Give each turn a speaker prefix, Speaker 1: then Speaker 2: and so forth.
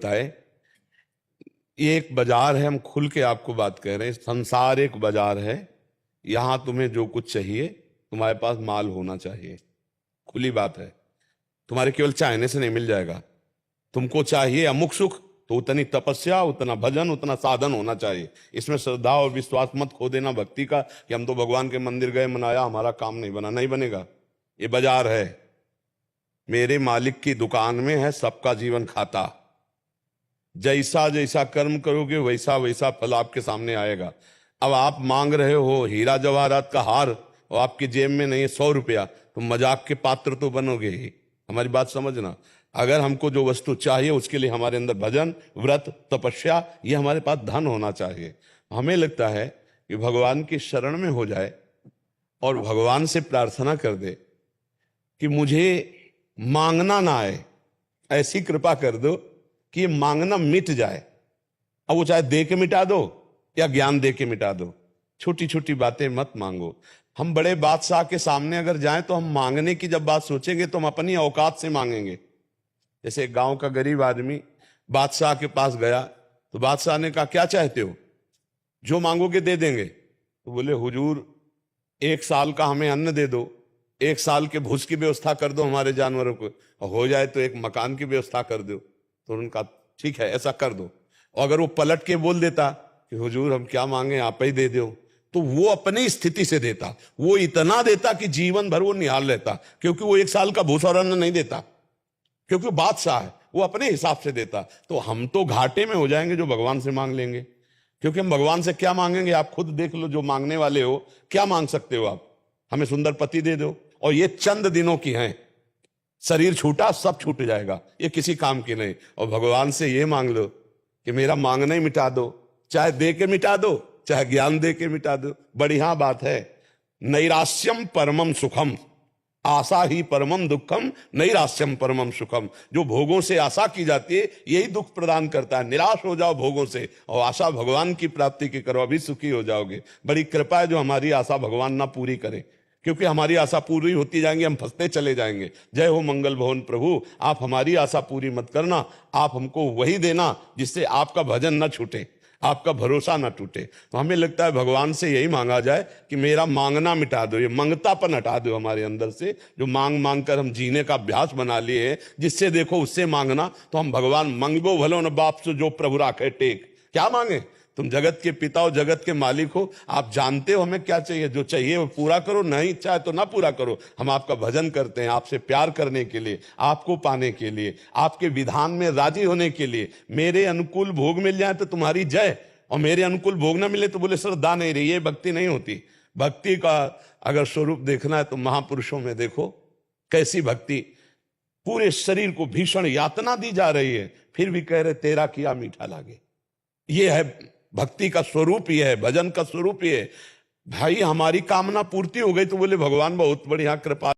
Speaker 1: है। ये एक बाजार है, हम खुल के आपको बात कह रहे हैं, संसार एक बाजार है। यहां तुम्हें जो कुछ चाहिए तुम्हारे पास माल होना चाहिए, खुली बात है। तुम्हारे केवल चाहने से नहीं मिल जाएगा। तुमको चाहिए अमुक सुख, तो उतनी तपस्या, उतना भजन, उतना साधन होना चाहिए। इसमें श्रद्धा और विश्वास मत खो देना भक्ति का कि हम तो भगवान के मंदिर गए, मनाया, हमारा काम नहीं बना। नहीं बनेगा। ये बाजार है, मेरे मालिक की दुकान में है सबका जीवन खाता। जैसा जैसा कर्म करोगे वैसा वैसा फल आपके सामने आएगा। अब आप मांग रहे हो हीरा जवाहरात का हार और आपकी जेब में नहीं है 100 रुपया, तो मजाक के पात्र तो बनोगे ही। हमारी बात समझना। अगर हमको जो वस्तु चाहिए उसके लिए हमारे अंदर भजन, व्रत, तपस्या, ये हमारे पास धन होना चाहिए। हमें लगता है कि भगवान की शरण में हो जाए और भगवान से प्रार्थना कर दे कि मुझे मांगना ना आए, ऐसी कृपा कर दो कि ये मांगना मिट जाए। अब वो चाहे दे के मिटा दो या ज्ञान दे के मिटा दो। छोटी छोटी बातें मत मांगो। हम बड़े बादशाह के सामने अगर जाएं तो हम मांगने की जब बात सोचेंगे तो हम अपनी औकात से मांगेंगे। जैसे गांव का गरीब आदमी बादशाह के पास गया तो बादशाह ने कहा क्या चाहते हो? जो मांगोगे दे देंगे। तो बोले हुजूर 1 साल का हमें अन्न दे दो, 1 साल के भूस की व्यवस्था कर दो हमारे जानवरों को, और हो जाए तो एक मकान की व्यवस्था कर दो। तो उनका ठीक है ऐसा कर दो। और अगर वो पलट के बोल देता कि हुजूर हम क्या मांगे आप ही दे दो, तो वो अपनी स्थिति से देता। वो इतना देता कि जीवन भर वो निहाल रहता, क्योंकि वो 1 साल का भूसा और अन्न नहीं देता, क्योंकि वो बादशाह है, वो अपने हिसाब से देता। तो हम तो घाटे में हो जाएंगे जो भगवान से मांग लेंगे, क्योंकि हम भगवान से क्या मांगेंगे? आप खुद देख लो, जो मांगने वाले हो क्या मांग सकते हो आप? हमें सुंदर पति दे दो, और ये चंद दिनों की हैं। शरीर छूटा सब छूट जाएगा, ये किसी काम की नहीं। और भगवान से ये मांग लो कि मेरा मांगना ही मिटा दो, चाहे दे के मिटा दो, चाहे ज्ञान दे के मिटा दो। बढ़िया बात है। नैराश्यम परमम सुखम, आशा ही परमम दुखम, नैराश्यम परमम सुखम। जो भोगों से आशा की जाती है यही दुख प्रदान करता है। निराश हो जाओ भोगों से और आशा भगवान की प्राप्ति की करो, अभी सुखी हो जाओगे। बड़ी कृपा है जो हमारी आशा भगवान ना पूरी करे, क्योंकि हमारी आशा पूरी होती जाएंगी, हम फंसते चले जाएंगे। जय हो मंगल भवन प्रभु, आप हमारी आशा पूरी मत करना, आप हमको वही देना जिससे आपका भजन न छूटे, आपका भरोसा ना टूटे। तो हमें लगता है भगवान से यही मांगा जाए कि मेरा मांगना मिटा दो, ये मंगतापन हटा दो हमारे अंदर से, जो मांग मांग कर हम जीने का अभ्यास बना लिए है। जिससे देखो उससे मांगना, तो हम भगवान मंगबो भलो न बाप से जो प्रभु राखे टेक। क्या मांगे? तुम जगत के पिता और जगत के मालिक हो, आप जानते हो हमें क्या चाहिए। जो चाहिए वो पूरा करो, नहीं चाहे तो ना पूरा करो। हम आपका भजन करते हैं आपसे प्यार करने के लिए, आपको पाने के लिए, आपके विधान में राजी होने के लिए। मेरे अनुकूल भोग मिल जाए तो तुम्हारी जय, और मेरे अनुकूल भोग ना मिले तो बोले श्रद्धा नहीं रही। ये भक्ति नहीं होती। भक्ति का अगर स्वरूप देखना है तो महापुरुषों में देखो कैसी भक्ति। पूरे शरीर को भीषण यातना दी जा रही है, फिर भी कह रहे तेरा किया मीठा लागे। ये है भक्ति का स्वरूप, ये है भजन का स्वरूप। ये भाई हमारी कामना पूर्ति हो गई तो बोले भगवान बहुत बढ़िया कृपा